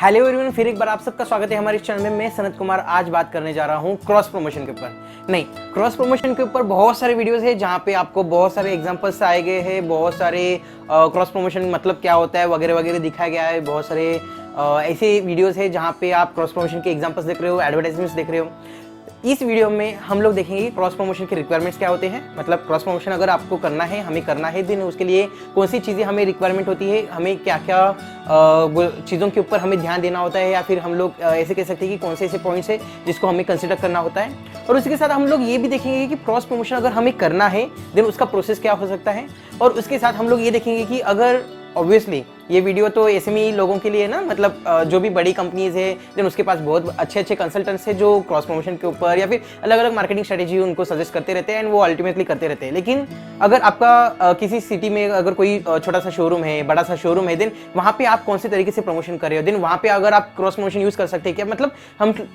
Hello everyone, फिर एक बार आप सबका स्वागत है हमारे इस चैनल में। मैं सनत कुमार आज बात करने जा रहा हूँ क्रॉस प्रमोशन के ऊपर। नहीं, क्रॉस प्रमोशन के ऊपर बहुत सारे वीडियोस है जहाँ पे आपको बहुत सारे एग्जांपल्स आए गए हैं, बहुत सारे क्रॉस प्रमोशन मतलब क्या होता है वगैरह वगैरह दिखाया गया है। बहुत सारे ऐसे वीडियोस है जहाँ पे आप क्रॉस प्रमोशन के एग्जाम्पल्स देख रहे हो, एडवर्टाइजमेंट्स देख रहे हो। इस वीडियो में हम लोग देखेंगे कि क्रॉस प्रमोशन के रिक्वायरमेंट्स क्या होते हैं। मतलब क्रॉस प्रमोशन अगर आपको करना है, हमें करना है, दिन उसके लिए कौन सी चीज़ें हमें रिक्वायरमेंट होती है, हमें क्या क्या चीज़ों के ऊपर हमें ध्यान देना होता है, या फिर हम लोग ऐसे कह सकते हैं कि कौन से ऐसे पॉइंट्स है जिसको हमें कंसिडर करना होता है। और उसके साथ हम लोग ये भी देखेंगे कि क्रॉस प्रमोशन अगर हमें करना है देन उसका प्रोसेस क्या हो सकता है। और उसके साथ हम लोग ये देखेंगे कि अगर ऑब्वियसली ये वीडियो तो एसएमई लोगों के लिए ना, मतलब जो भी बड़ी कंपनीज है देन उसके पास बहुत अच्छे अच्छे कंसल्टेंट्स है जो क्रॉस प्रमोशन के ऊपर या फिर अलग अलग मार्केटिंग स्ट्रेटेजी उनको सजेस्ट करते रहते हैं एंड वो अल्टीमेटली करते रहते हैं। लेकिन अगर आपका किसी सिटी में अगर कोई छोटा सा शोरूम है, बड़ा सा शोरूम है, देन वहाँ पे आप कौन से तरीके से प्रमोशन कर रहे हो, देन वहाँ पे अगर आप क्रॉस प्रमोशन यूज कर सकते हैं क्या। मतलब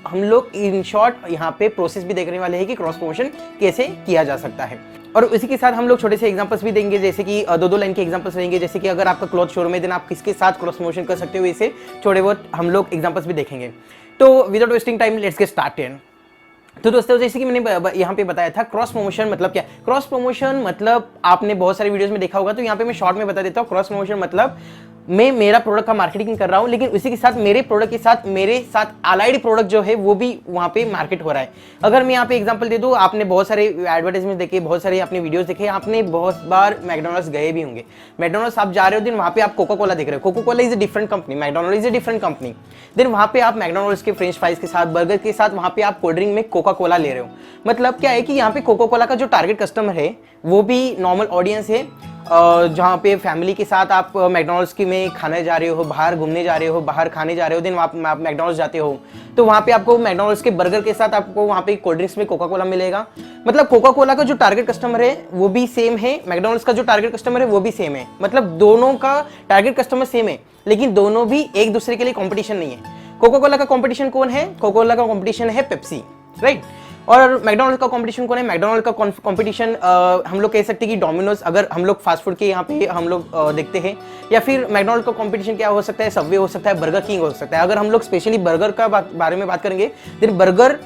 हम लोग इन शॉर्ट यहाँ पे प्रोसेस भी देखने वाले हैं कि क्रॉस प्रमोशन कैसे किया जा सकता है। और इसी के साथ हम लोग छोटे से एग्जांपल्स भी देंगे, जैसे कि दो लाइन के एग्जांपल्स रहेंगे। जैसे कि अगर आपका क्लॉथ शोरूम है देन आप किसके साथ क्रॉस प्रमोशन कर सकते हो, इसे छोटे बहुत हम लोग एग्जांपल्स भी देखेंगे। तो without wasting time let's get started. तो दोस्तों, जैसे कि मैंने यहाँ पे बताया था क्रॉस प्रमोशन मतलब क्या। क्रॉस प्रमोशन मतलब आपने बहुत सारे वीडियोस में देखा होगा, तो यहाँ पे मैं शॉर्ट में बता देता हूँ। क्रॉस प्रमोशन मतलब मैं मेरा प्रोडक्ट का मार्केटिंग कर रहा हूँ, लेकिन उसी के साथ मेरे प्रोडक्ट के साथ मेरे साथ अलाइड प्रोडक्ट जो है वो भी वहाँ पे मार्केट हो रहा है। अगर मैं यहाँ पे एग्जांपल दे दूँ, आपने बहुत सारे एडवर्टाइजमेंट देखे, बहुत सारे आपने वीडियोस देखे, आपने बहुत बार मैकडोनल्ड्स गए भी होंगे। मैकडोनल्ड्स आप जा रहे हो देन वहाँ पे आप कोका कोला देख रहे हो। Coca Cola is a different company, McDonald's is a different company. Then वहाँ पे आप मैकडोनल्ड्स के फ्रेंच फ्राइज के साथ, बर्गर के साथ वहाँ पे आप कोल्ड ड्रिंक में कोका कोला ले रहे हो। मतलब क्या है कि यहाँ पे कोका कोला का जो टारगेट कस्टमर है वो भी नॉर्मल ऑडियंस है, जहाँ पे फैमिली के साथ आप मैकडोनल्ड्स की में खाने जा रहे हो, बाहर घूमने जा रहे हो, बाहर खाने जा रहे हो, देन आप मैकडोनल्ड्स जाते हो तो वहाँ पे आपको मैकडोनल्ड्स के बर्गर के साथ आपको वहाँ पे कोल्ड ड्रिंक्स में कोका कोला मिलेगा। मतलब कोका कोला का जो टारगेट कस्टमर है वो भी सेम है, मैकडोनल्ड्स का जो टारगेट कस्टमर है वो भी सेम है। मतलब दोनों का टारगेट कस्टमर सेम है, लेकिन दोनों भी एक दूसरे के लिए कॉम्पिटिशन नहीं है। कोका कोला का कॉम्पिटिशन कौन है? कोका कोला का कॉम्पिटिशन है पेप्सी, राइट। और मैकडोनल्ड्स का कंपटीशन कौन है? मैकडोनल्ड्स का कंपटीशन हम लोग कह सकते हैं कि डोमिनोज, अगर हम लोग फास्ट फूड के यहाँ पे हम लोग देखते हैं। या फिर मैकडोनल्ड्स का कंपटीशन क्या हो सकता है? सबवे हो सकता है, बर्गर किंग हो सकता है। अगर हम लोग स्पेशली बर्गर का बारे में बात करेंगे, फिर बर्गर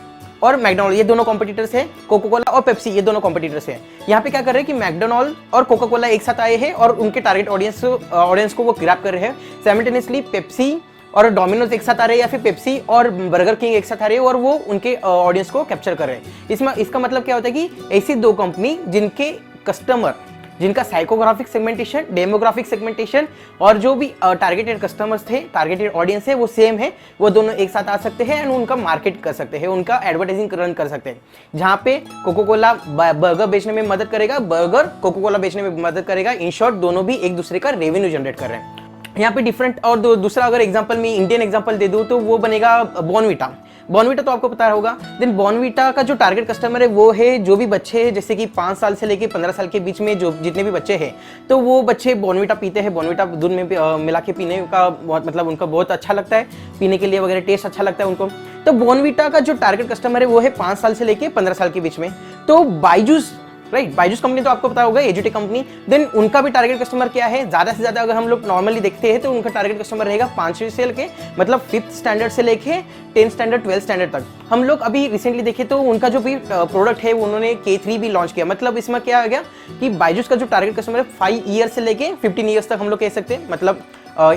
और मैकडोनल्ड ये दोनों कॉम्पिटिटर्स है, कोका कोला और पेप्सी ये दोनों कॉम्पिटिटर्स है। यहाँ पे क्या कर रहे हैं कि मैकडोनल्ड और कोका कोला एक साथ आए हैं और उनके टारगेट ऑडियंस को वो ग्रैब कर रहे हैं। साइमल्टेनियसली पेप्सी और डोमिनोज एक साथ आ रहे हैं, या फिर पेप्सी और बर्गर किंग एक साथ आ रहे हैं और वो उनके ऑडियंस को कैप्चर कर रहे हैं। इसका मतलब क्या होता है कि ऐसी दो कंपनी जिनके कस्टमर, जिनका साइकोग्राफिक सेगमेंटेशन, डेमोग्राफिक सेगमेंटेशन और जो भी टारगेटेड कस्टमर्स थे, टारगेटेड ऑडियंस है वो सेम है, वो दोनों एक साथ आ सकते हैं एंड उनका मार्केट कर सकते हैं, उनका एडवर्टाइजिंग रन कर सकते हैं। जहाँ पे कोका कोला बर्गर बेचने में मदद करेगा, बर्गर कोका कोला बेचने में मदद करेगा। इन शॉर्ट दोनों भी एक दूसरे का रेवेन्यू जनरेट कर रहे हैं। यहाँ पे डिफरेंट। और दूसरा अगर एग्जांपल में इंडियन एग्जांपल दे दूँ तो वो बनेगा बॉर्नविटा। बॉर्नविटा तो आपको पता होगा। देन बॉर्नविटा का जो टारगेट कस्टमर है वो है जो भी बच्चे हैं, जैसे कि 5 साल से लेके 15 साल के बीच में जो जितने भी बच्चे हैं, तो वो बच्चे बॉर्नविटा पीते हैं। बॉर्नविटा दूध में मिला के पीने का बहुत, मतलब उनका बहुत अच्छा लगता है पीने के लिए वगैरह, टेस्ट अच्छा लगता है उनको। तो बॉर्नविटा का जो टारगेट कस्टमर है वो है 5 साल से लेके 15 साल के बीच में। तो बायजूस, राइट, बायजूस कंपनी तो आपको पता होगा, एजुटेक कंपनी। देन उनका भी टारगेट कस्टमर क्या है? ज्यादा से ज्यादा अगर हम लोग नॉर्मली देखते हैं तो उनका टारगेट कस्टमर रहेगा 5वीं से लेके, मतलब 5th स्टैंडर्ड से लेके 10th स्टैंडर्ड 12th स्टैंडर्ड तक। हम लोग अभी रिसेंटली देखे तो उनका जो भी प्रोडक्ट है उन्होंने K3 भी लॉन्च किया। मतलब इसमें क्या आ गया कि बायजूस का जो टारगेट कस्टमर है 5 ईयर से लेके 15 ईयर्स तक हम लोग कह सकते हैं, मतलब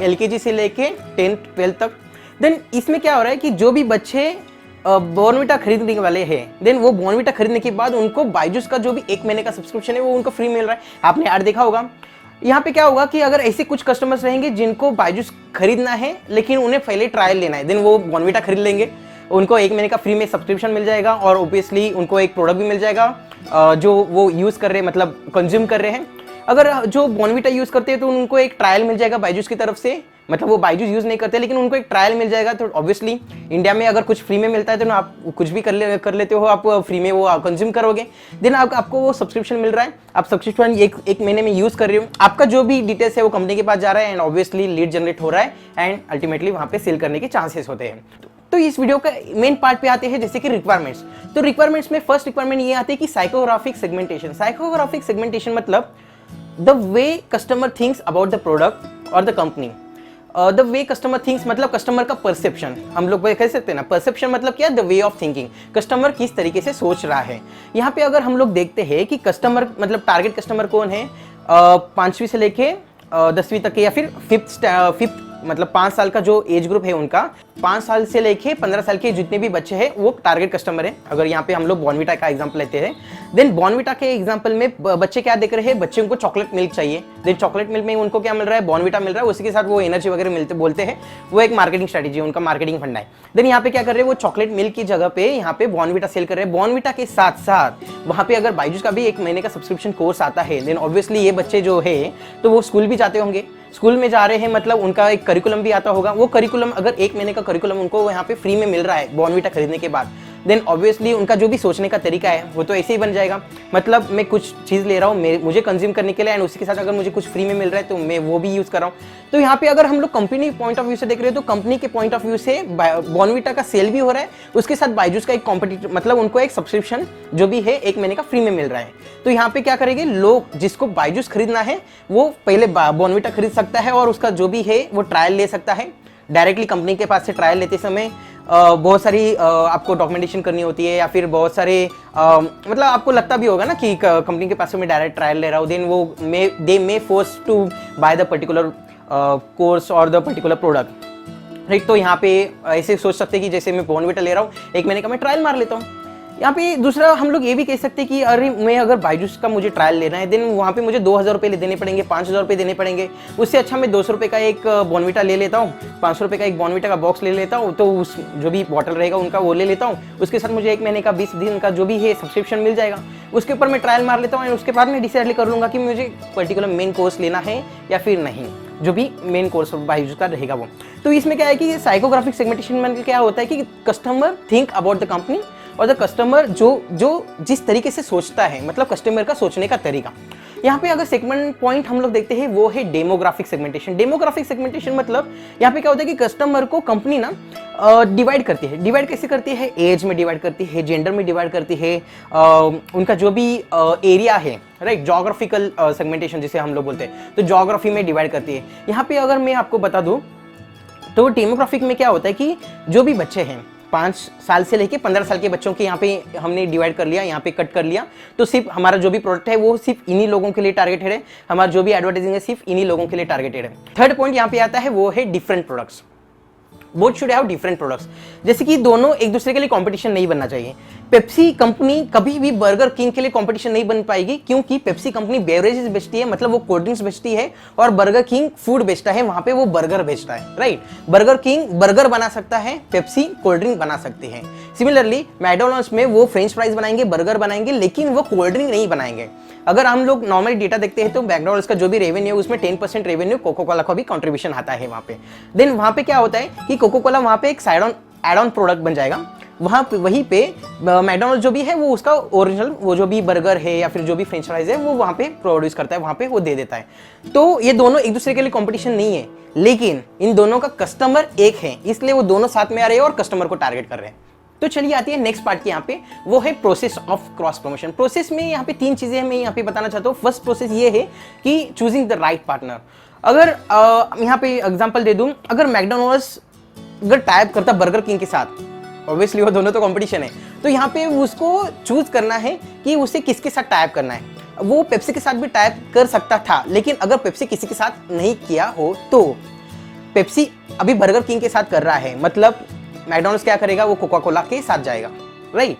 LKG से लेके 10th 12th तक। देन इसमें क्या हो रहा है कि जो भी बच्चे बॉर्नविटा खरीदने वाले हैं, देन वो बॉर्नविटा खरीदने के बाद उनको बायजूस का जो भी 1 महीने का सब्सक्रिप्शन है वो उनको फ्री मिल रहा है। आपने ऐड देखा होगा। यहाँ पे क्या होगा कि अगर ऐसे कुछ कस्टमर्स रहेंगे जिनको बायजूस खरीदना है लेकिन उन्हें पहले ट्रायल लेना है, देन वो बॉर्नविटा खरीद लेंगे, उनको 1 महीने का फ्री में सब्सक्रिप्शन मिल जाएगा और ऑब्वियसली उनको एक प्रोडक्ट भी मिल जाएगा जो वो यूज़ कर रहे हैं, मतलब कंज्यूम कर रहे हैं। अगर जो बॉर्नविटा यूज़ करते हैं तो उनको एक ट्रायल मिल जाएगा बायजूस की तरफ से, मतलब वो बायजूस यूज़ नहीं करते लेकिन उनको एक ट्रायल मिल जाएगा। तो ऑब्वियसली इंडिया में अगर कुछ फ्री में मिलता है तो आप कुछ भी कर लेते हो, आप फ्री में वो कंज्यूम करोगे। देन आपको वो सब्सक्रिप्शन मिल रहा है, आप सब्सक्रिप्शन एक महीने में यूज़ कर रहे हो, आपका जो भी डिटेल्स है वो कंपनी के पास जा रहा है एंड ऑब्वियसली लीड जनरेट हो रहा है एंड अल्टीमेटली वहाँ पे सेल करने के चांसेस होते हैं। तो इस वीडियो का मेन पार्ट पे आते हैं, जैसे कि रिक्वायरमेंट्स। तो रिक्वायरमेंट्स में फर्स्ट रिक्वायरमेंट ये आती है कि साइकोग्राफिक सेगमेंटेशन। साइकोग्राफिक सेगमेंटेशन मतलब the way customer thinks about the product और the company. The way customer thinks, मतलब कस्टमर का परसेप्शन, हम लोग कह सकते हैं ना, परसेप्शन मतलब क्या, the way of thinking, customer किस तरीके से सोच रहा है। यहाँ पे अगर हम लोग देखते हैं कि कस्टमर मतलब टारगेट कस्टमर कौन है, 5वीं से लेके 10वीं तक के, या फिर फिफ्थ मतलब 5 साल का जो एज ग्रुप है उनका, 5 साल से लेके 15 साल के जितने भी बच्चे हैं वो टारगेट कस्टमर है। अगर यहाँ पे हम लोग बॉर्नविटा का एग्जांपल लेते हैं, देन बॉर्नविटा के एग्जांपल में बच्चे क्या देख रहे हैं, बच्चे उनको चॉकलेट मिल्क चाहिए, देन चॉकलेट मिल्क में उनको क्या मिल रहा है, बॉर्नविटा मिल रहा है, उसी के साथ वो एनर्जी वगैरह मिलते बोलते हैं, वो एक मार्केटिंग स्ट्रेटेजी है, उनका मार्केटिंग फंडा है। देन यहाँ पे क्या कर रहे हैं, वो चॉकलेट मिल्क की जगह पे यहाँ पे बॉर्नविटा सेल कर रहे हैं। बॉर्नविटा के साथ साथ वहाँ पे अगर बायजूस का भी 1 महीने का सब्सक्रिप्शन कोर्स आता है, देन ऑब्वियसली ये बच्चे जो है तो वो स्कूल भी जाते होंगे, स्कूल में जा रहे हैं मतलब उनका एक करिकुलम भी आता होगा। वो करिकुलम अगर 1 महीने का करिकुलम उनको यहाँ पे फ्री में मिल रहा है बॉर्नविटा खरीदने के बाद, देन ऑब्वियसली उनका जो भी सोचने का तरीका है वो तो ऐसे ही बन जाएगा। मतलब मैं कुछ चीज़ ले रहा हूँ मुझे कंज्यूम करने के लिए, एंड उसी के साथ अगर मुझे कुछ फ्री में मिल रहा है तो मैं वो भी यूज़ कर रहा हूँ। तो यहाँ पे अगर हम लोग कंपनी पॉइंट ऑफ व्यू से देख रहे हो तो कंपनी के पॉइंट ऑफ व्यू से बॉर्नविटा का सेल भी हो रहा है, उसके साथ बायजूस का एक कॉम्पिटिटिव मतलब उनको एक सब्सक्रिप्शन जो भी है 1 महीने का फ्री में मिल रहा है। तो यहाँ पे क्या करेंगे लोग, जिसको बायजूस खरीदना है वो पहले बॉर्नविटा खरीद सकता है और उसका जो भी है वो ट्रायल ले सकता है। डायरेक्टली कंपनी के पास से ट्रायल लेते समय बहुत सारी आपको डॉक्यूमेंटेशन करनी होती है, या फिर बहुत सारे मतलब आपको लगता भी होगा ना कि कंपनी के पास से मैं डायरेक्ट ट्रायल ले रहा हूँ, देन वो they may force to buy the particular course और द पर्टिकुलर प्रोडक्ट, राइट। तो यहाँ पे ऐसे सोच सकते हैं कि जैसे मैं बॉर्नविटा ले रहा हूँ, 1 महीने का मैं ट्रायल मार लेता हूँ। यहाँ पे दूसरा हम लोग ये भी कह सकते हैं कि अरे मैं अगर बायजूस का मुझे ट्रायल लेना है, देन वहाँ पे मुझे 2000 रुपये देने पड़ेंगे, 5000 रुपये देने पड़ेंगे। उससे अच्छा मैं 200 रुपये का एक बॉर्नविटा ले लेता हूँ, 500 रुपये का एक बॉर्नविटा का बॉक्स ले लेता हूँ, तो उस जो भी बॉटल रहेगा उनका वो ले लेता हूँ, उसके साथ मुझे 1 महीने का 20 दिन का जो भी है सब्सक्रिप्शन मिल जाएगा। उसके ऊपर मैं ट्रायल मार लेता हूँ, उसके बाद मैं डिसाइड कर लूँगा कि मुझे पर्टिकुलर मेन कोर्स लेना है या फिर नहीं, जो भी मेन कोर्स बायजूस का रहेगा वो। तो इसमें क्या है कि साइकोग्राफिक सेगमेंटेशन में क्या होता है कि customer think about the company, और द कस्टमर जो जिस तरीके से सोचता है, मतलब कस्टमर का सोचने का तरीका। यहाँ पे अगर सेगमेंट पॉइंट हम लोग देखते हैं वो है डेमोग्राफिक सेगमेंटेशन। डेमोग्राफिक सेगमेंटेशन मतलब यहाँ पे क्या होता है कि कस्टमर को कंपनी ना डिवाइड करती है। डिवाइड कैसे करती है, एज में डिवाइड करती है, जेंडर में डिवाइड करती है, उनका जो भी एरिया है, राइट, जोग्राफिकल सेगमेंटेशन जिसे हम लोग बोलते हैं, तो जोग्राफी में डिवाइड करती है। यहाँ पे अगर मैं आपको बता दूँ तो डेमोग्राफिक में क्या होता है कि जो भी बच्चे हैं 5 साल से लेके 15 साल के बच्चों के यहाँ पे हमने डिवाइड कर लिया, यहाँ पे कट कर लिया, तो सिर्फ हमारा जो भी प्रोडक्ट है वो सिर्फ इन्हीं लोगों के लिए टारगेटेड है, हमारा जो भी एडवर्टाइजिंग है सिर्फ इन्हीं लोगों के लिए टारगेटेड है। थर्ड पॉइंट यहाँ पे आता है वो है different products. Both should have different products, जैसे कि दोनों एक दूसरे के लिए कंपटीशन नहीं बनना चाहिए। पेप्सी कंपनी कभी भी बर्गर किंग के लिए कंपटीशन नहीं बन पाएगी, क्योंकि पेप्सी कंपनी बेवरेजेस बेचती है, मतलब वो कोल्ड ड्रिंक्स बेचती है, और बर्गर किंग फूड बेचता है, वहां पे वो बर्गर बेचता है, राइट। बर्गर किंग बर्गर बना सकता है, पेप्सी कोल्ड ड्रिंक बना सकती है। सिमिलरली मैकडॉनल्ड्स में वो फ्रेंच फ्राइज बनाएंगे, बर्गर बनाएंगे, लेकिन वो कोल्ड ड्रिंक नहीं बनाएंगे। अगर हम लोग नॉर्मली डेटा देखते हैं तो मैकडॉनल्ड्स का जो भी रेवेन्यू है उसमें 10% रेवेन्यू कोको कोला का भी कंट्रीब्यूशन आता है वहां पे। देन वहां पे क्या होता है कि कोको कोला वहां पे एक side on add on product बन जाएगा, वहां पे वहीं पे मैकडॉनल्ड्स जो भी है वो उसका ओरिजिनल वो जो भी बर्गर है या फिर जो भी फ्रेंच फ्राइज है वो वहां पे प्रोड्यूस करता है, वहां पे वो दे देता है। तो ये दोनों एक दूसरे के लिए कंपटीशन नहीं है, लेकिन इन दोनों का कस्टमर एक है, इसलिए वो दोनों साथ में आ रहे हैं और कस्टमर को टारगेट कर रहे हैं। तो चलिए आती है नेक्स्ट पार्ट की, यहाँ पे वो है process of cross promotion. Process में यहाँ पे 3 चीजें मैं यहाँ पे बताना चाहता हूँ। फर्स्ट प्रोसेस ये है कि चूजिंग द राइट पार्टनर। अगर यहाँ पे एग्जांपल दे दूं, अगर मैकडॉनल्ड्स अगर टाइप करता बर्गर किंग के साथ, ऑब्वियसली वो दोनों तो कंपटीशन है, तो यहाँ पे उसको चूज करना है कि उसे किसके साथ टाइप करना है। वो पेप्सी के साथ भी टाइप कर सकता था, लेकिन अगर पेप्सी किसी के साथ नहीं किया हो तो पेप्सी अभी बर्गर किंग के साथ कर रहा है, मतलब मैकडॉनल्ड्स क्या करेगा, वो कोका कोला के साथ जाएगा, राइट,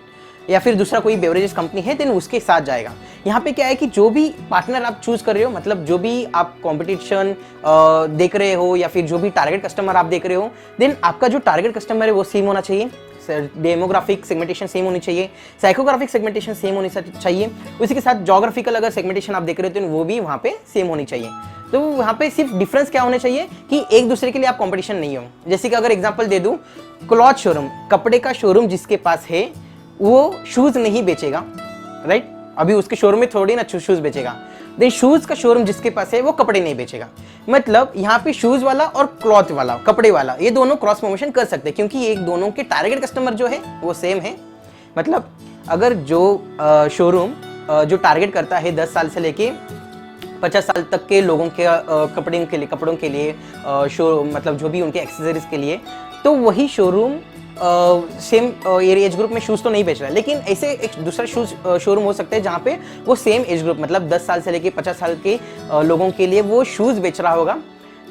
या फिर दूसरा कोई बेवरेजेस कंपनी है देन उसके साथ जाएगा। यहाँ पे क्या है कि जो भी पार्टनर आप चूज कर रहे हो, मतलब जो भी आप कंपटीशन देख रहे हो या फिर जो भी टारगेट कस्टमर आप देख रहे हो, देन आपका जो टारगेट कस्टमर है वो सेम होना चाहिए, डेमोग्राफिक सेगमेंटेशन सेम होनी चाहिए, साइकोग्राफिक सेगमेंटेशन सेम होनी चाहिए, उसी के साथ जोग्राफिकल अगर सेगमेंटेशन आप देख रहे हो तो वो भी वहाँ पे सेम होनी चाहिए। तो वहाँ पे सिर्फ डिफरेंस क्या होने चाहिए कि एक दूसरे के लिए आप कंपटीशन नहीं हो। जैसे कि अगर एग्जांपल दे दूं, क्लॉथ शोरूम, कपड़े का शोरूम जिसके पास है वो शूज नहीं बेचेगा, राइट, अभी उसके शोरूम में थोड़ी ना शूज बेचेगा। देन शूज का शोरूम जिसके पास है वो कपड़े नहीं बेचेगा। मतलब यहाँ पे शूज वाला और क्लॉथ वाला, कपड़े वाला, ये दोनों क्रॉस प्रमोशन कर सकते हैं, क्योंकि एक दोनों के टारगेट कस्टमर जो है वो सेम है। मतलब अगर जो शोरूम जो टारगेट करता है 10 साल से लेके 50 साल तक के लोगों के कपड़ों के लिए शो मतलब जो भी उनके एक्सेसरीज के लिए, तो वही शोरूम सेम एज ग्रुप में शूज़ तो नहीं बेच रहा है, लेकिन ऐसे एक दूसरा शोरूम हो सकता है जहाँ पे वो सेम एज ग्रुप मतलब 10 साल से लेके 50 साल के लोगों के लिए वो शूज़ बेच रहा होगा।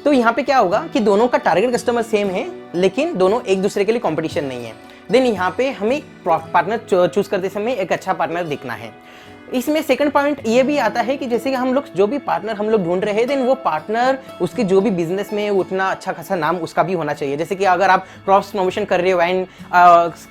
तो यहाँ पे क्या होगा कि दोनों का टारगेट कस्टमर सेम है, लेकिन दोनों एक दूसरे के लिए कंपटीशन नहीं है। देन यहाँ पे हमें पार्टनर चूज करते समय एक अच्छा पार्टनर दिखना है। इसमें सेकंड पॉइंट ये भी आता है कि जैसे कि हम लोग जो भी पार्टनर हम लोग ढूंढ रहे हैं, देन वो पार्टनर उसके जो भी बिजनेस में उतना अच्छा खासा नाम उसका भी होना चाहिए। जैसे कि अगर आप क्रॉस प्रमोशन कर रहे हो एंड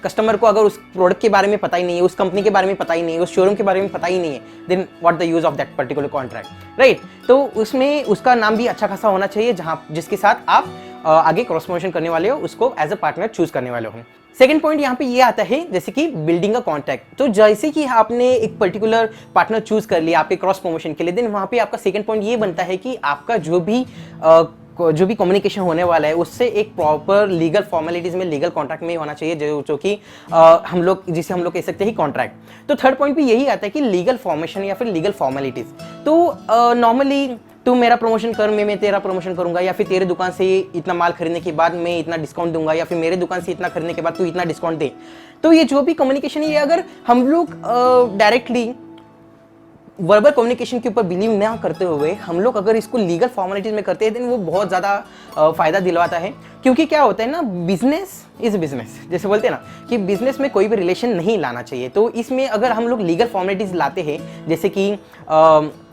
कस्टमर को अगर उस प्रोडक्ट के बारे में पता ही नहीं है, उस कंपनी के बारे में पता ही नहीं है, उस शोरूम के बारे में पता ही नहीं है, then what the use of that particular contract, right. तो उसमें उसका नाम भी अच्छा खासा होना चाहिए जहाँ जिसके साथ आप आगे क्रॉस प्रमोशन करने वाले हो, उसको एज अ पार्टनर चूज करने वाले हो। सेकंड पॉइंट यहाँ पे ये आता है जैसे कि बिल्डिंग अ कॉन्टैक्ट। तो जैसे कि आपने एक पर्टिकुलर पार्टनर चूज कर लिया आपके क्रॉस प्रमोशन के लिए, देन वहाँ पे आपका सेकंड पॉइंट ये बनता है कि आपका जो भी कम्युनिकेशन होने वाला है उससे एक प्रॉपर लीगल फॉर्मेलिटीज में, लीगल कॉन्ट्रैक्ट में होना चाहिए, जो कि हम लोग जिसे हम लोग कह सकते हैं कॉन्ट्रैक्ट। तो थर्ड पॉइंट भी यही आता है कि लीगल फॉर्मेशन या फिर लीगल फॉर्मेलिटीज। तो नॉर्मली तू मेरा प्रमोशन कर, मैं तेरा प्रमोशन करूंगा, या फिर तेरे दुकान से इतना माल खरीदने के बाद मैं इतना डिस्काउंट दूंगा, या फिर मेरे दुकान से इतना खरीदने के बाद तू इतना डिस्काउंट दे। तो ये जो भी कम्युनिकेशन है, अगर हम लोग डायरेक्टली वर्बल कम्युनिकेशन के ऊपर बिलीव ना करते हुए हम लोग अगर इसको लीगल फॉर्मेलिटीज में करते हैं, देन वो बहुत ज़्यादा फायदा दिलवाता है। क्योंकि क्या होता है ना, बिजनेस इज बिजनेस, जैसे बोलते हैं ना कि बिजनेस में कोई भी रिलेशन नहीं लाना चाहिए। तो इसमें अगर हम लोग लीगल फॉर्मेलिटीज लाते हैं, जैसे कि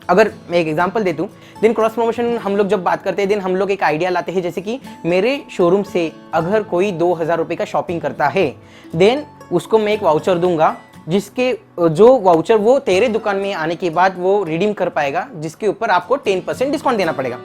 अगर मैं एक एग्जांपल दे दूं, देन क्रॉस प्रमोशन हम लोग जब बात करते हैं, देन हम लोग एक आइडिया लाते हैं, जैसे कि मेरे शोरूम से अगर कोई 2000 रुपये का शॉपिंग करता है, देन उसको मैं एक वाउचर दूंगा, जिसके जो वाउचर वो तेरे दुकान में आने के बाद वो रिडीम कर पाएगा, जिसके ऊपर आपको 10% डिस्काउंट देना पड़ेगा।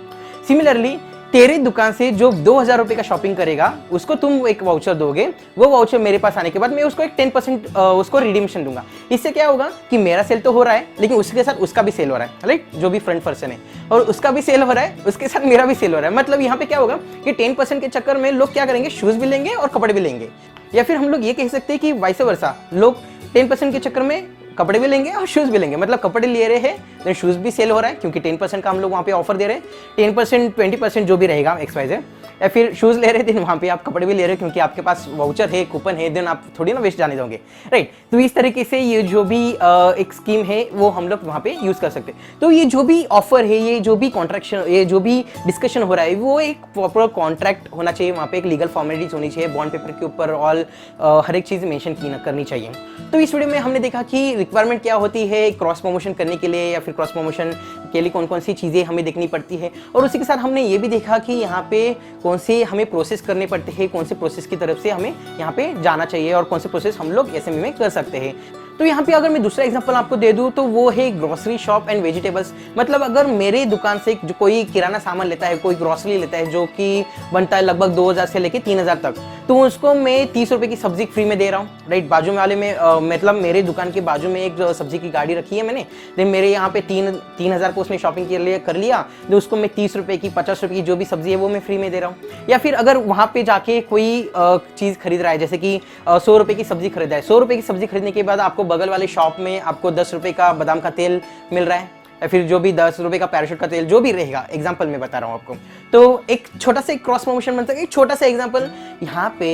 सिमिलरली तेरे दुकान से जो 2000 रुपये का शॉपिंग करेगा, उसको तुम एक वाउचर दोगे, वो वाउचर मेरे पास आने के बाद मैं उसको एक 10% उसको रिडीम्शन दूंगा। इससे क्या होगा कि मेरा सेल तो हो रहा है, लेकिन उसके साथ उसका भी सेल हो रहा है, राइट, जो भी फ्रंट पर्सन है, और उसका भी सेल हो रहा है, उसके साथ मेरा भी सेल हो रहा है। मतलब यहाँ पे क्या होगा कि 10% के चक्कर में लोग क्या करेंगे, शूज भी लेंगे और कपड़े भी लेंगे। या फिर हम लोग ये कह सकते हैं कि वाइस वर्सा, लोग 10% के चक्कर में कपड़े भी लेंगे और शूज भी लेंगे। मतलब कपड़े ले रहे हैं, देन शूज भी सेल हो रहा है, क्योंकि 10% का हम लोग वहाँ पे ऑफर दे रहे हैं, 10% 20% जो भी रहेगा XYZ। या फिर शूज ले रहे हैं, देन वहाँ पे आप कपड़े भी ले रहे हैं, क्योंकि आपके पास वाउचर है, कूपन है, देन आप थोड़ी ना वेस्ट जाने दोगे, राइट। तो इस तरीके से ये जो भी एक स्कीम है वो हम लोग वहाँ पे यूज कर सकते हैं। तो ये जो भी ऑफर है, ये जो भी कॉन्ट्रैक्शन, ये जो भी डिस्कशन हो रहा है, वो एक प्रॉपर कॉन्ट्रैक्ट होना चाहिए, वहाँ पे एक लीगल फॉर्मेलिटीज होनी चाहिए, बॉन्ड पेपर के ऊपर ऑल हर एक चीज़ मेंशन करनी चाहिए। तो इस वीडियो में हमने देखा कि रिक्वायरमेंट क्या होती है क्रॉस प्रमोशन करने के लिए, या फिर क्रॉस प्रमोशन के लिए कौन कौन सी चीज़ें हमें देखनी पड़ती है, और उसी के साथ हमने ये भी देखा कि यहाँ पे कौन से हमें प्रोसेस करने पड़ते हैं, कौन से प्रोसेस की तरफ से हमें यहाँ पे जाना चाहिए, और कौन से प्रोसेस हम लोग SME में कर सकते हैं। तो यहाँ पे अगर मैं दूसरा एग्जांपल आपको दे दूँ तो वो है ग्रोसरी शॉप एंड वेजिटेबल्स। मतलब अगर मेरे दुकान से जो कोई किराना सामान लेता है, कोई ग्रोसरी लेता है, जो कि बनता है लगभग 2000 से लेके 3000 तक, तो उसको मैं 30 रुपये की सब्जी फ्री में दे रहा हूँ, राइट। बाजू में वाले में मतलब मेरे दुकान के बाजू में एक सब्जी की गाड़ी रखी है मैंने, देन मेरे यहाँ पे 3000 को उसने शॉपिंग के लिए कर लिया, तो उसको मैं 30 रुपये की, 50 रुपये की जो भी सब्जी है वो मैं फ्री में दे रहा हूँ। या फिर अगर वहाँ पे जाके कोई चीज़ खरीद रहा है, जैसे कि 100 रुपये की सब्जी खरीदा है, 100 रुपये की सब्जी खरीदने के बाद आपको बगल वाले शॉप में आपको 10 रुपये का बादाम का तेल मिल रहा है, या फिर जो भी 10 रुपये का पैराशूट का तेल जो भी रहेगा, एग्जाम्पल मैं बता रहा हूँ आपको। तो एक छोटा सा क्रॉस प्रमोशन बनता है, एक छोटा सा एग्जाम्पल, यहाँ पे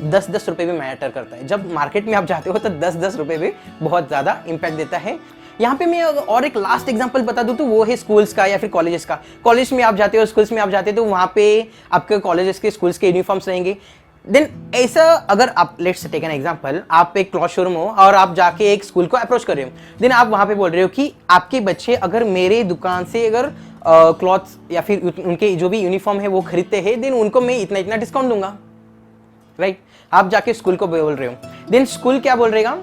10-10 रुपये भी मैटर करता है। जब मार्केट में आप जाते हो तो 10-10 रुपये भी बहुत ज़्यादा इम्पैक्ट देता है। यहाँ पे मैं और एक लास्ट एग्जांपल बता दूँ तो वो है स्कूल्स का या फिर कॉलेजेस का। कॉलेज में आप जाते हो, स्कूल्स में आप जाते हो, तो वहाँ पे आपके कॉलेजेस के, स्कूल्स के यूनिफॉर्म्स रहेंगे। देन ऐसा अगर आप लेट्स टेक एन एग्जांपल, आप एक क्लॉथ शोरूम हो और आप जाके एक स्कूल को अप्रोच कर रहे हो, देन आप वहाँ पे बोल रहे हो कि आपके बच्चे अगर मेरे दुकान से अगर क्लॉथ्स या फिर उनके जो भी यूनिफॉर्म है वो खरीदते हैं, देन उनको मैं इतना इतना डिस्काउंट दूंगा, राइट। आप जाके स्कूल को बोल रहे हो, देन स्कूल क्या बोल रहेगा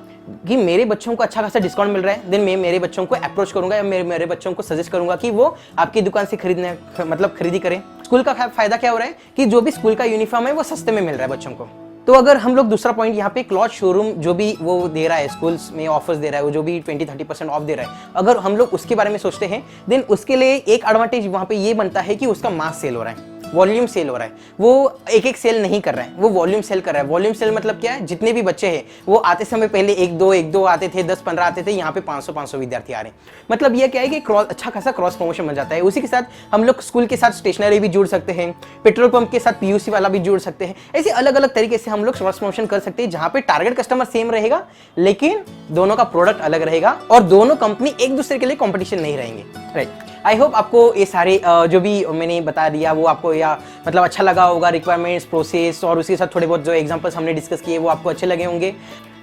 कि मेरे बच्चों को अच्छा खासा डिस्काउंट मिल रहा है, देन मैं मेरे बच्चों को अप्रोच करूंगा या मेरे बच्चों को सजेस्ट करूंगा कि वो आपकी दुकान से खरीदी करें। स्कूल का फायदा क्या हो रहा है कि जो भी स्कूल का यूनिफॉर्म है वो सस्ते में मिल रहा है बच्चों को। तो अगर हम लोग दूसरा पॉइंट यहाँ पे क्लॉथ शोरूम जो भी वो दे रहा है, स्कूल्स में ऑफर्स दे रहा है, वो जो भी 20-30% ऑफ दे रहा है, अगर हम लोग उसके बारे में सोचते हैं, देन उसके लिए एक एडवांटेज वहाँ पे ये बनता है कि उसका मास सेल हो रहा है। वॉल्यूम सेल हो रहा है, वो एक एक सेल नहीं कर रहा है, वो वॉल्यूम सेल कर रहा है। वॉल्यूम सेल मतलब क्या है, जितने भी बच्चे हैं वो आते समय पहले एक दो आते थे, 10-15 आते थे, यहाँ पे 500 विद्यार्थी आ रहे हैं। मतलब ये क्या है कि अच्छा खासा क्रॉस प्रमोशन बन जाता है। उसी के साथ हम लोग स्कूल के साथ स्टेशनरी भी जुड़ सकते हैं, पेट्रोल पंप के साथ पीयूसी वाला भी जुड़ सकते हैं। ऐसे अलग अलग तरीके से हम लोग क्रॉस प्रमोशन कर सकते हैं, जहाँ पे टारगेट कस्टमर सेम रहेगा लेकिन दोनों का प्रोडक्ट अलग रहेगा और दोनों कंपनी एक दूसरे के लिए कॉम्पिटिशन नहीं रहेंगे। राइट, आई होप आपको ये सारे जो भी मैंने बता दिया वो आपको या मतलब अच्छा लगा होगा। रिक्वायरमेंट्स, प्रोसेस और उसके साथ थोड़े बहुत जो एग्जांपल्स हमने डिस्कस किए वो आपको अच्छे लगे होंगे।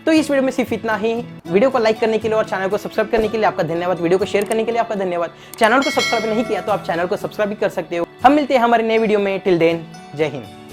तो इस वीडियो में सिर्फ इतना ही। वीडियो को लाइक करने के लिए और चैनल को सब्सक्राइब करने के लिए आपका धन्यवाद। वीडियो को शेयर करने के लिए आपका धन्यवाद। चैनल को सब्सक्राइब नहीं किया तो आप चैनल को सब्सक्राइब भी कर सकते हो। हम मिलते हैं हमारे नए वीडियो में। टिल देन, जय हिंद।